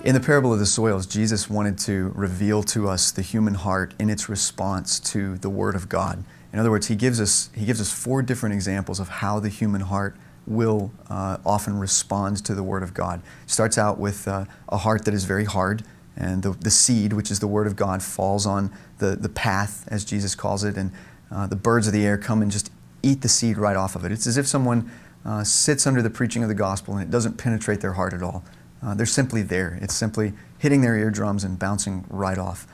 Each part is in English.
In the parable of the soils, Jesus wanted to reveal to us the human heart in its response to the Word of God. In other words, he gives us 4 different examples of how the human heart will often respond to the Word of God. It starts out with a heart that is very hard, and the seed, which is the Word of God, falls on the path, as Jesus calls it, and the birds of the air come and just eat the seed right off of it. It's as if someone sits under the preaching of the gospel and it doesn't penetrate their heart at all. They're simply there. It's simply hitting their eardrums and bouncing right off.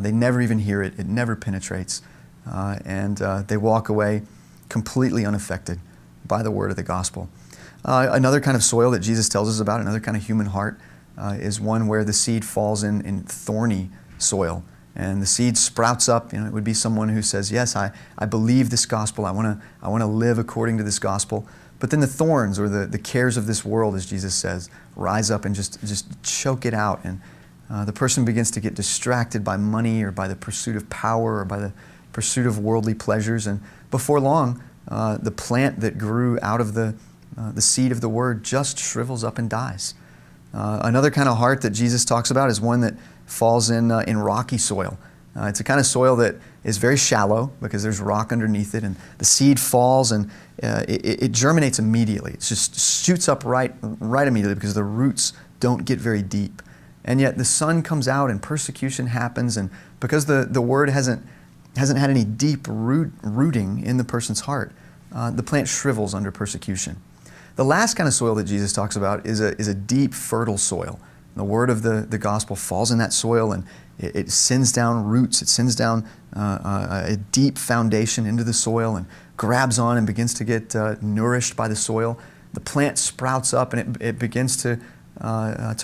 They never even hear it. It never penetrates. And they walk away completely unaffected by the word of the gospel. Another kind of soil that Jesus tells us about, another kind of human heart, is one where the seed falls in thorny soil. And the seed sprouts up. It would be someone who says, yes, I believe this gospel. I want to live according to this gospel. But then the thorns, or the cares of this world, as Jesus says, rise up and just choke it out. And the person begins to get distracted by money, or by the pursuit of power, or by the pursuit of worldly pleasures. And before long, the plant that grew out of the seed of the word just shrivels up and dies. Another kind of heart that Jesus talks about is one that falls in rocky soil. It's a kind of soil that is very shallow because there's rock underneath it, and the seed falls and it germinates immediately. It just shoots up right immediately because the roots don't get very deep. And yet the sun comes out and persecution happens, and because the word hasn't had any deep rooting in the person's heart, the plant shrivels under persecution. The last kind of soil that Jesus talks about is a deep, fertile soil. The word of the gospel falls in that soil, and it sends down roots. It sends down a deep foundation into the soil and grabs on and begins to get nourished by the soil. The plant sprouts up and it begins to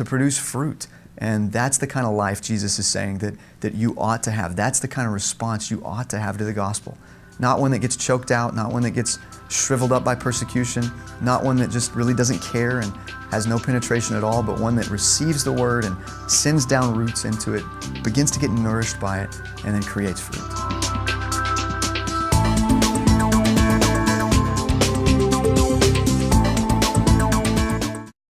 produce fruit. And that's the kind of life Jesus is saying that you ought to have. That's the kind of response you ought to have to the gospel. Not one that gets choked out, not one that gets shriveled up by persecution, not one that just really doesn't care and has no penetration at all, but one that receives the word and sends down roots into it, begins to get nourished by it, and then creates fruit.